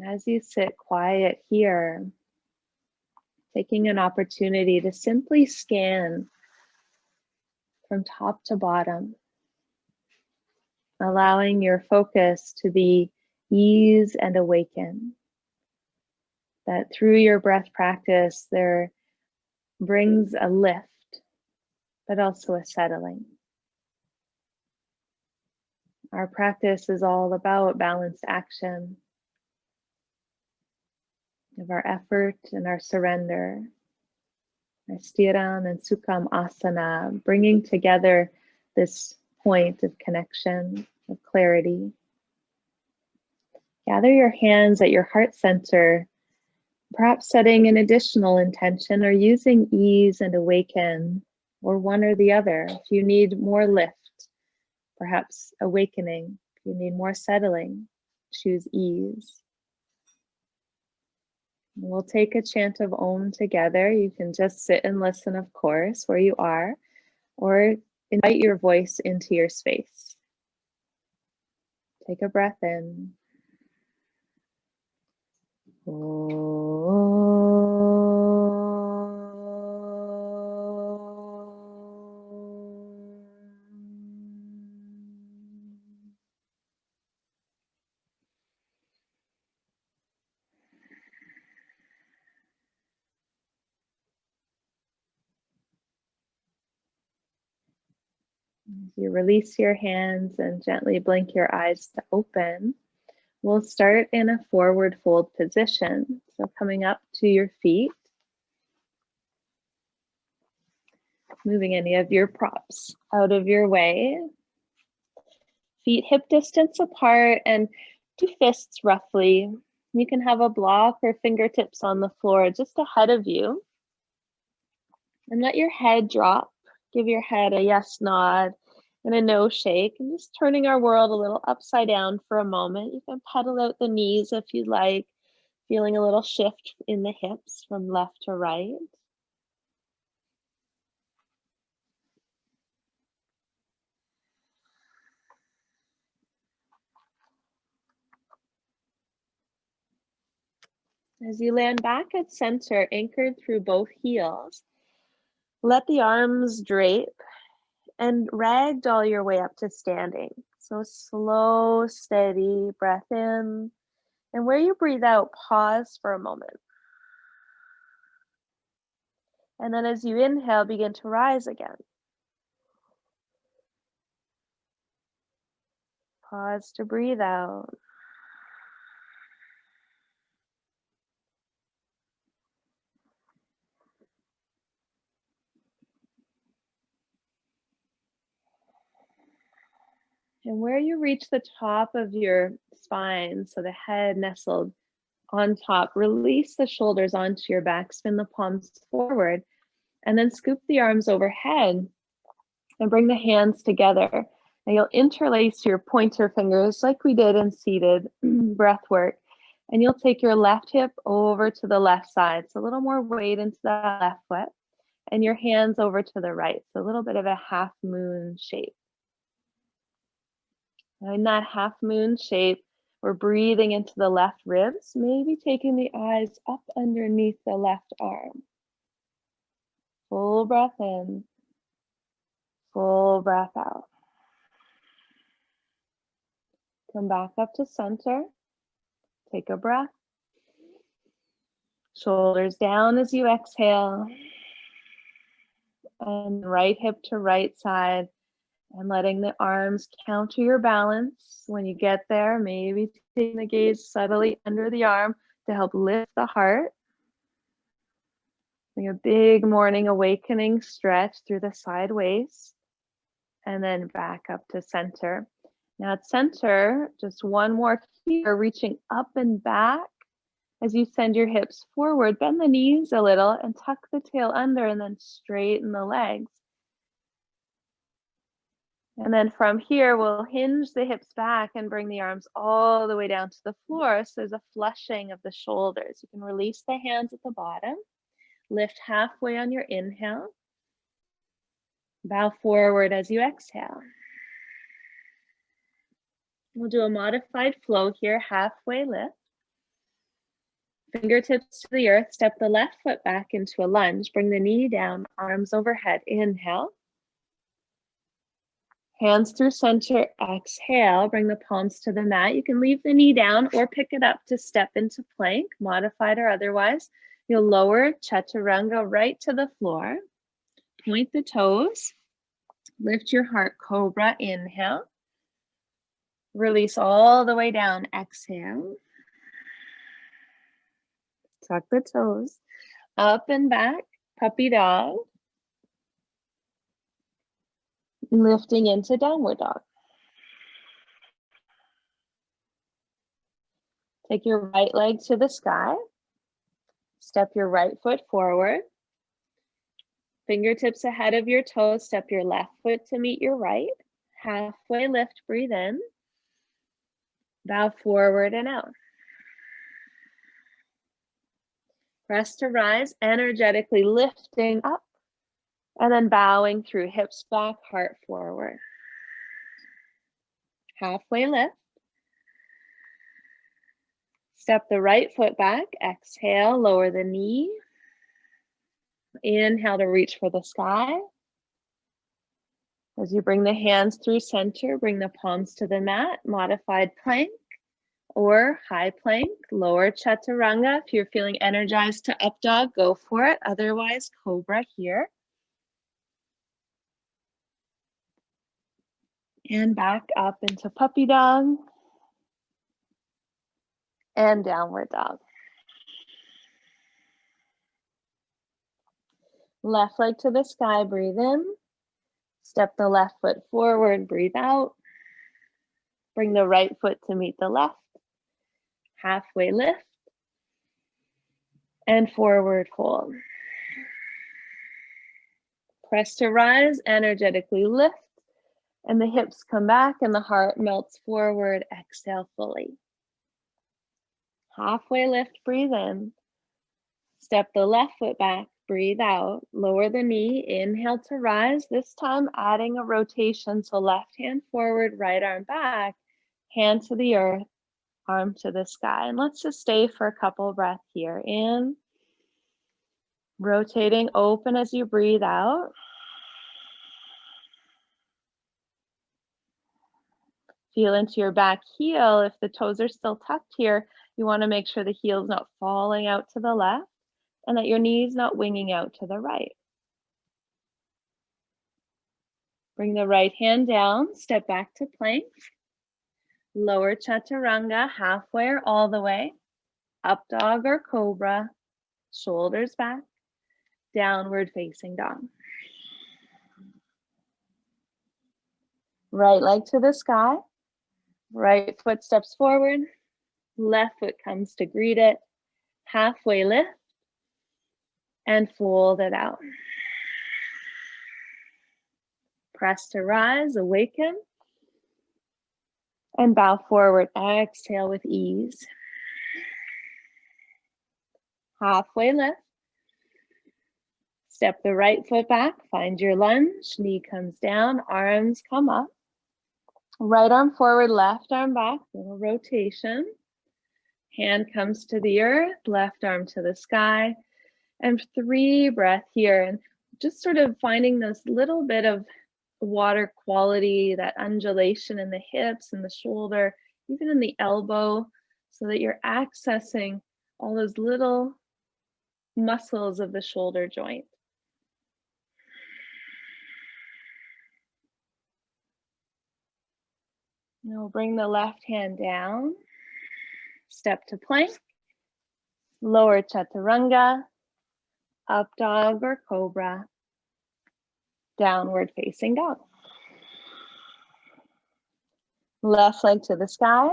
As you sit quiet here, taking an opportunity to simply scan from top to bottom, allowing your focus to be ease and awaken. That through your breath practice, there brings a lift, but also a settling. Our practice is all about balanced action, of our effort and our surrender, our stiram and sukham asana, bringing together this point of connection, of clarity. Gather your hands at your heart center, perhaps setting an additional intention or using ease and awaken, or one or the other. If you need more lift, perhaps awakening. If you need more settling, choose ease. We'll take a chant of Om together. You can just sit and listen, of course, where you are, or invite your voice into your space. Take a breath in. As you release your hands and gently blink your eyes to open, we'll start in a forward fold position. So coming up to your feet, moving any of your props out of your way. Feet hip distance apart and 2 fists roughly. You can have a block or fingertips on the floor just ahead of you. And let your head drop. Give your head a yes nod and a no shake, and just turning our world a little upside down for a moment. You can pedal out the knees if you'd like, feeling a little shift in the hips from left to right. As you land back at center, anchored through both heels, let the arms drape and ragdoll your way up to standing. So slow, steady breath in. And where you breathe out, pause for a moment. And then as you inhale, begin to rise again. Pause to breathe out. And where you reach the top of your spine, so the head nestled on top, release the shoulders onto your back, spin the palms forward, and then scoop the arms overhead and bring the hands together. And you'll interlace your pointer fingers like we did in seated breath work. And you'll take your left hip over to the left side. So a little more weight into that left foot. And your hands over to the right. So a little bit of a half moon shape. Now in that half moon shape, we're breathing into the left ribs, maybe taking the eyes up underneath the left arm. Full breath in, full breath out. Come back up to center. Take a breath. Shoulders down as you exhale. And right hip to right side. And letting the arms counter your balance. When you get there, maybe taking the gaze subtly under the arm to help lift the heart. Doing a big morning awakening stretch through the side waist. And then back up to center. Now at center, just one more here, reaching up and back. As you send your hips forward, bend the knees a little and tuck the tail under and then straighten the legs. And then from here, we'll hinge the hips back and bring the arms all the way down to the floor. So there's a flushing of the shoulders. You can release the hands at the bottom. Lift halfway on your inhale. Bow forward as you exhale. We'll do a modified flow here, halfway lift. Fingertips to the earth, step the left foot back into a lunge, bring the knee down, arms overhead, inhale. Hands through center, exhale, bring the palms to the mat. You can leave the knee down or pick it up to step into plank, modified or otherwise. You'll lower chaturanga right to the floor. Point the toes. Lift your heart, cobra, inhale. Release all the way down, exhale. Tuck the toes. Up and back, puppy dog. Lifting into downward dog. Take your right leg to the sky. Step your right foot forward. Fingertips ahead of your toes. Step your left foot to meet your right. Halfway lift, breathe in. Bow forward and out. Press to rise, energetically lifting up. And then bowing through, hips back, heart forward. Halfway lift. Step the right foot back, exhale, lower the knee. Inhale to reach for the sky. As you bring the hands through center, bring the palms to the mat, modified plank or high plank, lower chaturanga. If you're feeling energized to up dog, go for it. Otherwise, cobra here. And back up into puppy dog and downward dog. Left leg to the sky, breathe in. Step the left foot forward, breathe out. Bring the right foot to meet the left. Halfway lift. And forward fold. Press to rise, energetically lift. And the hips come back and the heart melts forward. Exhale fully. Halfway lift, breathe in. Step the left foot back, breathe out. Lower the knee, inhale to rise. This time adding a rotation. So left hand forward, right arm back, hand to the earth, arm to the sky. And let's just stay for a couple breaths here. In, rotating open as you breathe out. Feel into your back heel. If the toes are still tucked here, you want to make sure the heel is not falling out to the left and that your knee is not winging out to the right. Bring the right hand down, step back to plank. Lower chaturanga, halfway or all the way. Up dog or cobra, shoulders back, downward facing dog. Right leg to the sky. Right foot steps forward, left foot comes to greet it, halfway lift, and fold it out. Press to rise, awaken, and bow forward. Exhale with ease. Halfway lift. Step the right foot back, find your lunge, knee comes down, arms come up. Right arm forward, left arm back, little rotation. Hand comes to the earth, left arm to the sky. And 3 breaths here. And just sort of finding this little bit of water quality, that undulation in the hips and the shoulder, even in the elbow, so that you're accessing all those little muscles of the shoulder joint. Now we'll bring the left hand down, step to plank, lower chaturanga, up dog or cobra, downward facing dog. Left leg to the sky,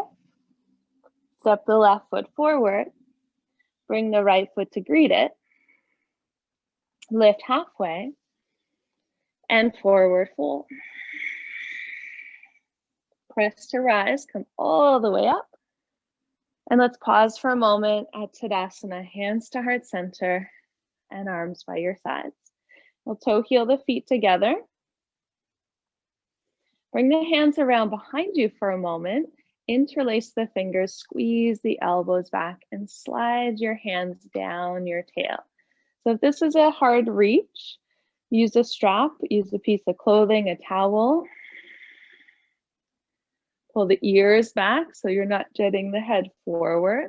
step the left foot forward, bring the right foot to greet it, lift halfway, and forward fold. Press to rise, come all the way up. And let's pause for a moment at Tadasana, hands to heart center and arms by your sides. We'll toe heel the feet together. Bring the hands around behind you for a moment Interlace the fingers, squeeze the elbows back, and slide your hands down your tail. So if this is a hard reach, use a strap, use a piece of clothing, a towel. Pull the ears back so you're not jetting the head forward.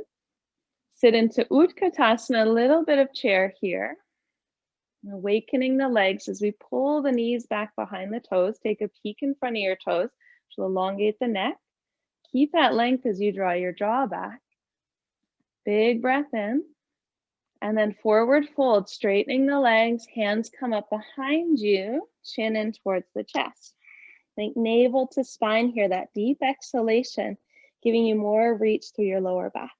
Sit into Utkatasana, a little bit of chair here. Awakening the legs as we pull the knees back behind the toes. Take a peek in front of your toes, which will elongate the neck. Keep that length as you draw your jaw back. Big breath in. And then forward fold, straightening the legs, hands come up behind you, chin in towards the chest. Think navel to spine here, that deep exhalation, giving you more reach through your lower back.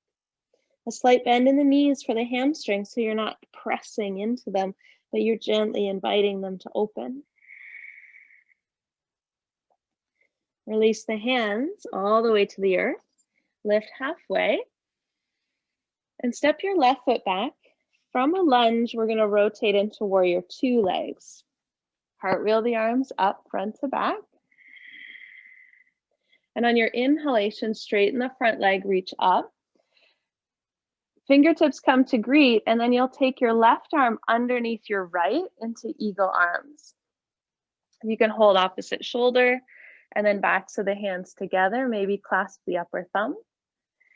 A slight bend in the knees for the hamstrings so you're not pressing into them, but you're gently inviting them to open. Release the hands all the way to the earth. Lift halfway. And step your left foot back. From a lunge, we're going to rotate into warrior two legs. Cartwheel the arms up, front to back. And on your inhalation, straighten the front leg, reach up. Fingertips come to greet, and then you'll take your left arm underneath your right into eagle arms. You can hold opposite shoulder and then backs of the hands together, maybe clasp the upper thumb.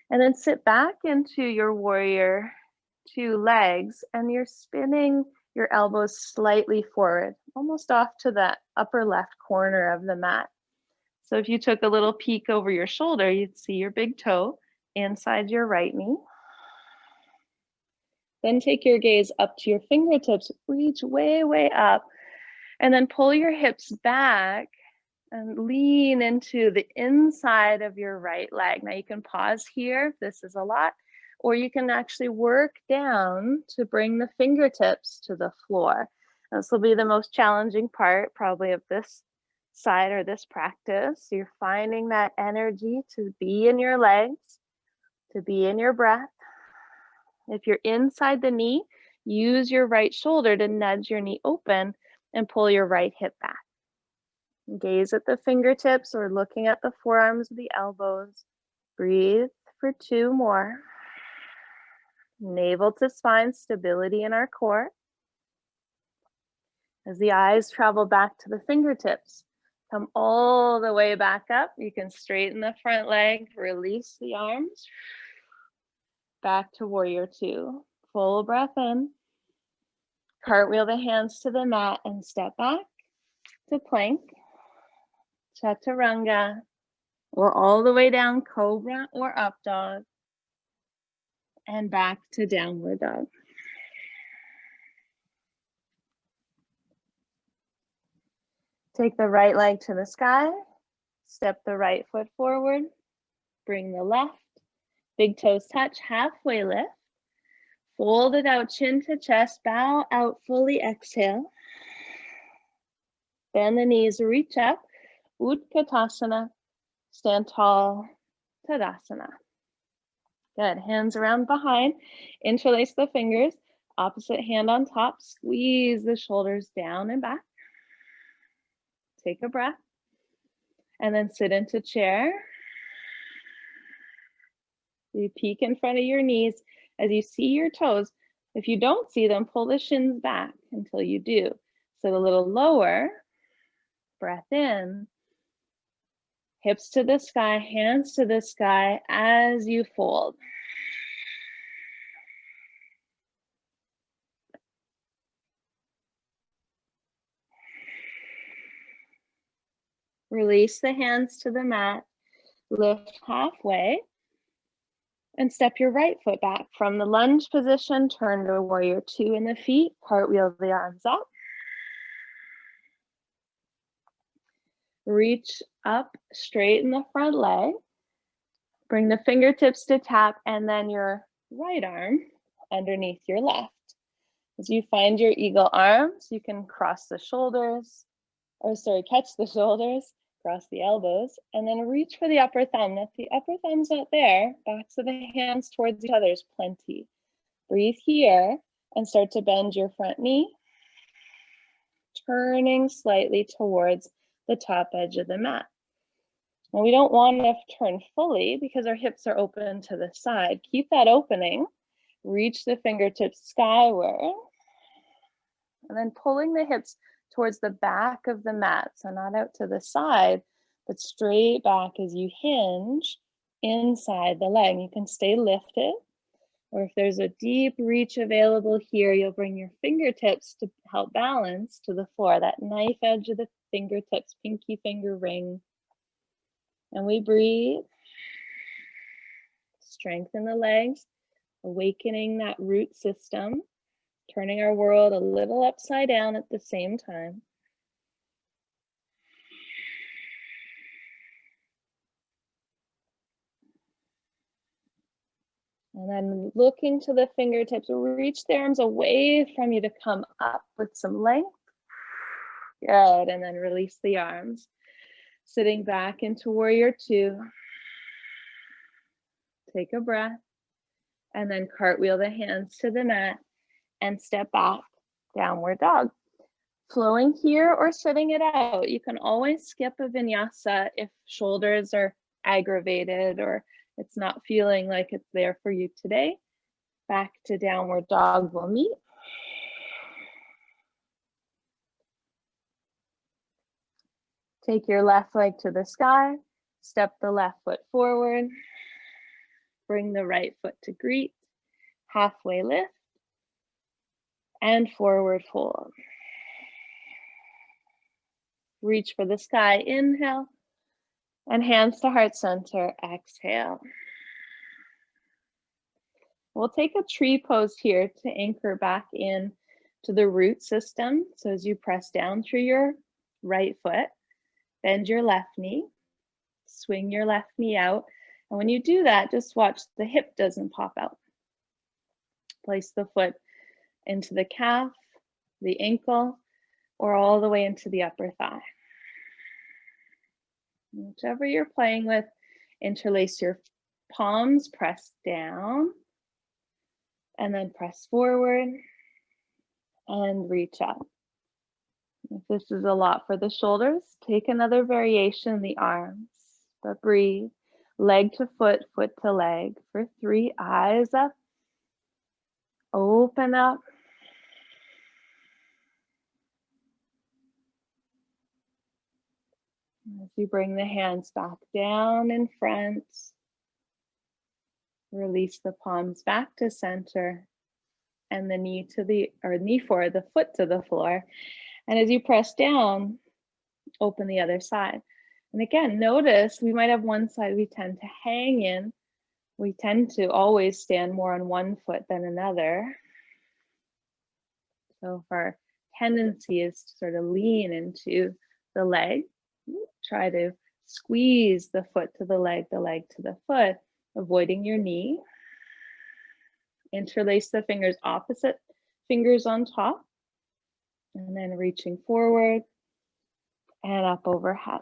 And then sit back into your warrior two legs, and you're spinning your elbows slightly forward, almost off to the upper left corner of the mat. So if you took a little peek over your shoulder, you'd see your big toe inside your right knee. Then take your gaze up to your fingertips, reach way, way up, and then pull your hips back and lean into the inside of your right leg. Now you can pause here if this is a lot, or you can actually work down to bring the fingertips to the floor. This will be the most challenging part probably of this side or this practice. You're finding that energy to be in your legs, to be in your breath. If you're inside the knee, use your right shoulder to nudge your knee open and pull your right hip back. Gaze at the fingertips or looking at the forearms of the elbows. Breathe for 2 more. Navel to spine, stability in our core. As the eyes travel back to the fingertips, come all the way back up. You can straighten the front leg, release the arms. Back to warrior two. Full breath in. Cartwheel the hands to the mat and step back to plank, chaturanga, or all the way down, cobra or up dog, and back to downward dog. Take the right leg to the sky, step the right foot forward, bring the left, big toes touch, halfway lift. Fold it out, chin to chest, bow out, fully exhale. Bend the knees, reach up, Utkatasana, stand tall, Tadasana. Good, hands around behind, interlace the fingers, opposite hand on top, squeeze the shoulders down and back. Take a breath, and then sit into chair. You peek in front of your knees as you see your toes. If you don't see them, pull the shins back until you do. Sit a little lower, breath in, hips to the sky, hands to the sky as you fold. Release the hands to the mat, lift halfway, and step your right foot back. From the lunge position, turn to warrior two in the feet, cartwheel the arms up. Reach up, straighten the front leg. Bring the fingertips to tap, and then your right arm underneath your left. As you find your eagle arms, you can cross the shoulders, catch the shoulders, cross the elbows, and then reach for the upper thumb. If the upper thumb's not there, backs of the hands towards each other is plenty. Breathe here and start to bend your front knee, turning slightly towards the top edge of the mat. And we don't want to turn fully because our hips are open to the side. Keep that opening. Reach the fingertips skyward. And then pulling the hips towards the back of the mat. So not out to the side, but straight back as you hinge inside the leg. You can stay lifted. Or if there's a deep reach available here, you'll bring your fingertips to help balance to the floor. That knife edge of the fingertips, pinky finger ring. And we breathe. Strengthen the legs, awakening that root system, turning our world a little upside down at the same time. And then looking to the fingertips, reach the arms away from you to come up with some length. Good, and then release the arms. Sitting back into warrior two. Take a breath, and then cartwheel the hands to the mat and step back, downward dog. Flowing here or sitting it out. You can always skip a vinyasa if shoulders are aggravated or it's not feeling like it's there for you today. Back to downward dog will meet. Take your left leg to the sky. Step the left foot forward. Bring the right foot to greet. Halfway lift. And forward fold. Reach for the sky, inhale. And hands to heart center, exhale. We'll take a tree pose here to anchor back in to the root system. So as you press down through your right foot, bend your left knee, swing your left knee out. And when you do that, just watch the hip doesn't pop out. Place the foot into the calf, the ankle, or all the way into the upper thigh. Whichever you're playing with, interlace your palms, press down, and then press forward and reach up. If this is a lot for the shoulders, take another variation in the arms, but breathe. Leg to foot, foot to leg for 3. Eyes up, open up. As you bring the hands back down in front, release the palms back to center and the knee to the, or knee forward, the foot to the floor. And as you press down, open the other side. And again, notice we might have one side we tend to hang in. We tend to always stand more on one foot than another. So if our tendency is to sort of lean into the leg, try to squeeze the foot to the leg to the foot, avoiding your knee. Interlace the fingers, opposite fingers on top, and then reaching forward and up overhead.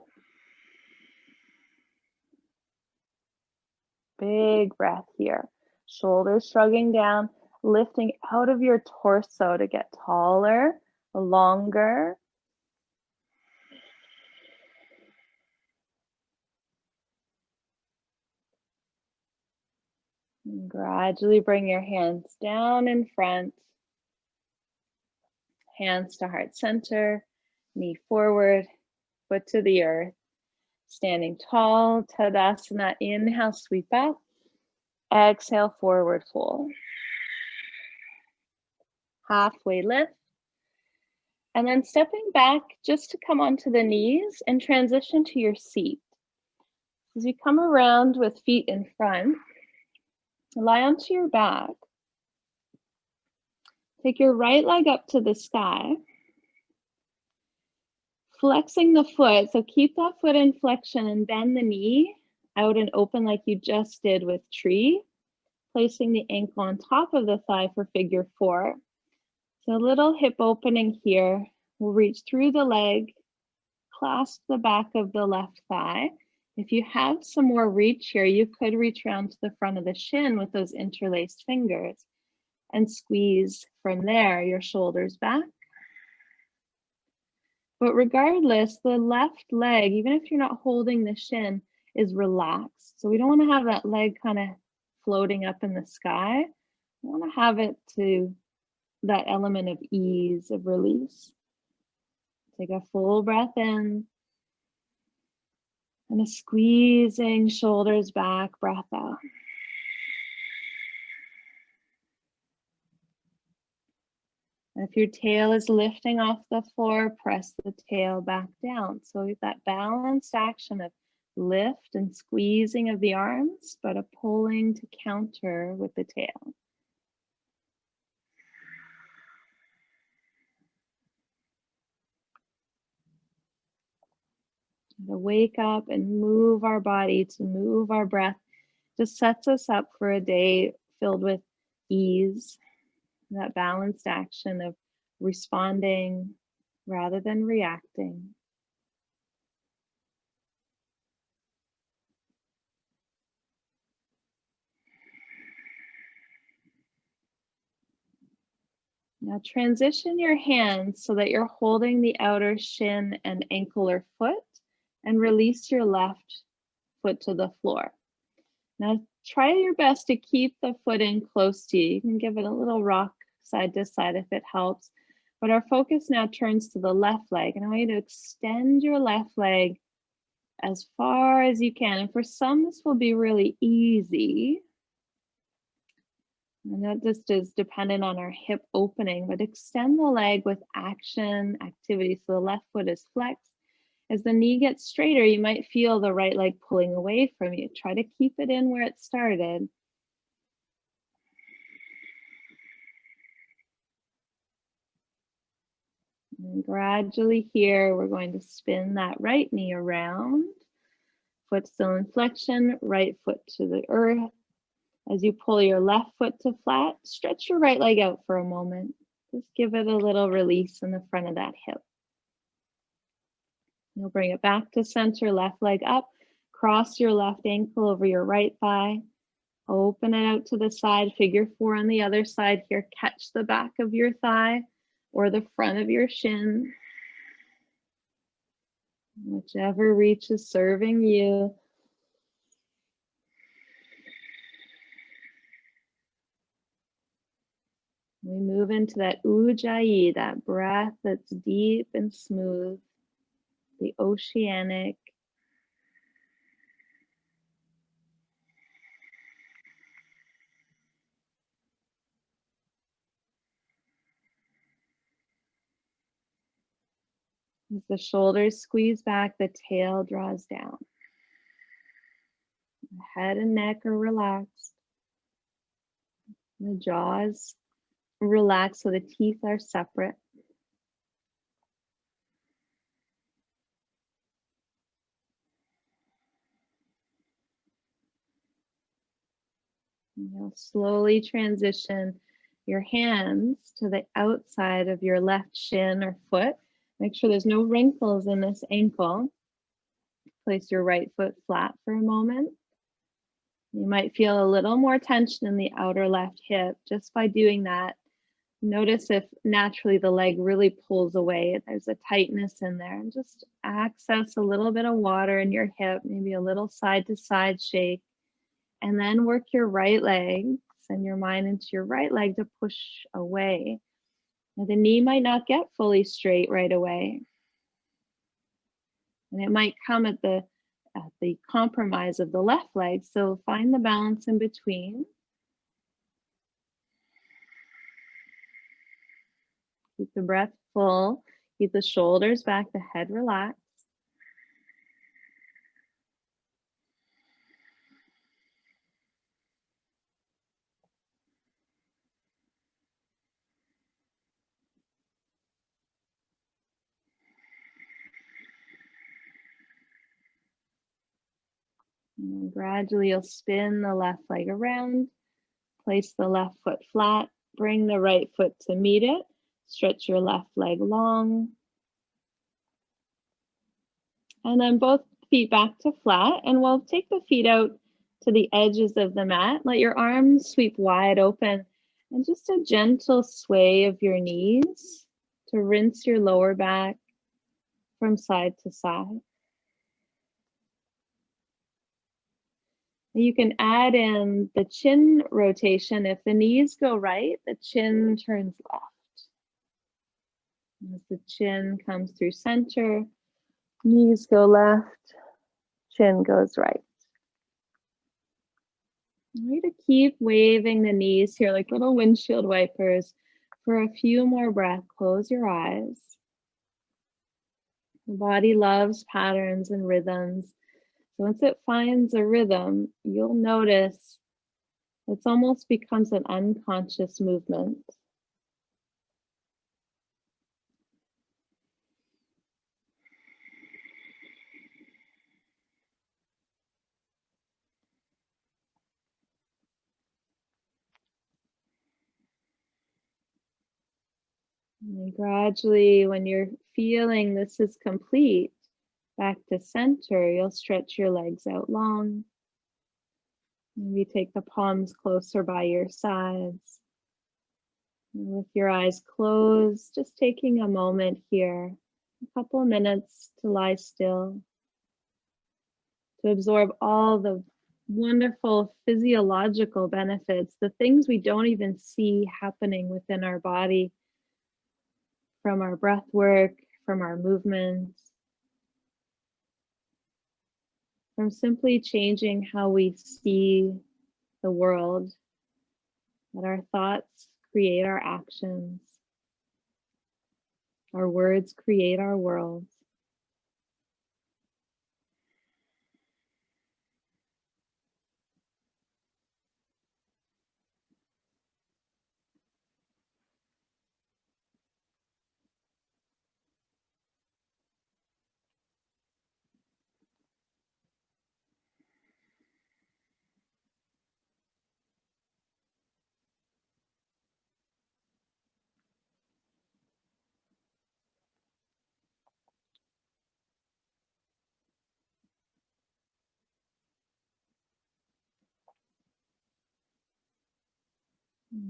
Big breath here. Shoulders shrugging down, lifting out of your torso to get taller, longer. And gradually bring your hands down in front. Hands to heart center, knee forward, foot to the earth. Standing tall, Tadasana, inhale, sweep up. Exhale, forward fold. Halfway lift. And then stepping back just to come onto the knees and transition to your seat. As you come around with feet in front, lie onto your back. Take your right leg up to the sky. Flexing the foot, so keep that foot in flexion and bend the knee out and open like you just did with tree. Placing the ankle on top of the thigh for figure 4. So a little hip opening here. We'll reach through the leg, clasp the back of the left thigh. If you have some more reach here, you could reach around to the front of the shin with those interlaced fingers and squeeze from there your shoulders back. But regardless, the left leg, even if you're not holding the shin, is relaxed. So we don't want to have that leg kind of floating up in the sky. We want to have it to that element of ease, of release. Take a full breath in. And a squeezing shoulders back, breath out. And if your tail is lifting off the floor, press the tail back down. So that balanced action of lift and squeezing of the arms, but a pulling to counter with the tail. To wake up and move our body, to move our breath, just sets us up for a day filled with ease, that balanced action of responding rather than reacting. Now transition your hands so that you're holding the outer shin and ankle or foot, and release your left foot to the floor. Now try your best to keep the foot in close to you. You can give it a little rock side to side if it helps. But our focus now turns to the left leg, and I want you to extend your left leg as far as you can. And for some, this will be really easy. And that just is dependent on our hip opening, but extend the leg with action, activity. So the left foot is flexed. As the knee gets straighter, you might feel the right leg pulling away from you. Try to keep it in where it started. And gradually here, we're going to spin that right knee around. Foot still in flexion, right foot to the earth. As you pull your left foot to flat, stretch your right leg out for a moment. Just give it a little release in the front of that hip. You'll bring it back to center, left leg up. Cross your left ankle over your right thigh. Open it out to the side, figure 4 on the other side here. Catch the back of your thigh or the front of your shin. Whichever reach is serving you. We move into that ujjayi, that breath that's deep and smooth, the oceanic. As the shoulders squeeze back, the tail draws down. The head and neck are relaxed. The jaws relax so the teeth are separate. And you'll slowly transition your hands to the outside of your left shin or foot. Make sure there's no wrinkles in this ankle. Place your right foot flat for a moment. You might feel a little more tension in the outer left hip. Just by doing that, notice if naturally the leg really pulls away. There's a tightness in there. And just access a little bit of water in your hip, maybe a little side to side shake. And then work your right leg, send your mind into your right leg to push away. Now, the knee might not get fully straight right away. And it might come at the compromise of the left leg. So find the balance in between. Keep the breath full. Keep the shoulders back, the head relaxed. And gradually you'll spin the left leg around. Place the left foot flat. Bring the right foot to meet it. Stretch your left leg long. And then both feet back to flat. And we'll take the feet out to the edges of the mat. Let your arms sweep wide open. And just a gentle sway of your knees to rinse your lower back from side to side. You can add in the chin rotation. If the knees go right, the chin turns left. As the chin comes through center, knees go left, chin goes right. Way to keep waving the knees here like little windshield wipers for a few more breaths. Close your eyes. The body loves patterns and rhythms. So once it finds a rhythm, you'll notice it almost becomes an unconscious movement. And then gradually, when you're feeling this is complete, back to center, you'll stretch your legs out long. Maybe take the palms closer by your sides. And with your eyes closed, just taking a moment here, a couple of minutes to lie still, to absorb all the wonderful physiological benefits, the things we don't even see happening within our body from our breath work, from our movements, from simply changing how we see the world, that our thoughts create our actions, our words create our world.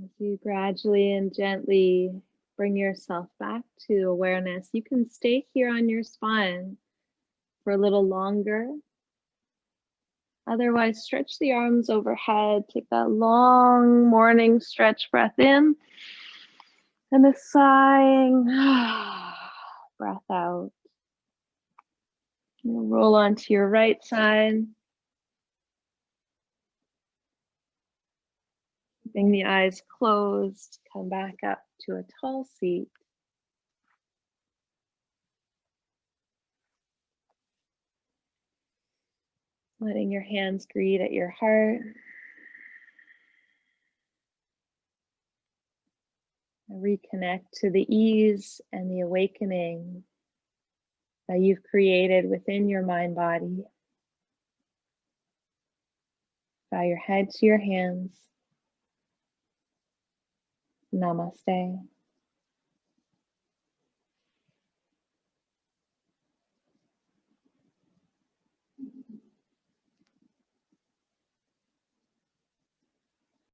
As you gradually and gently bring yourself back to awareness, you can stay here on your spine for a little longer. Otherwise, stretch the arms overhead. Take that long morning stretch breath in and a sighing breath out. You'll roll onto your right side. Keeping the eyes closed, come back up to a tall seat. Letting your hands greet at your heart. Reconnect to the ease and the awakening that you've created within your mind body. Bow your head to your hands. Namaste.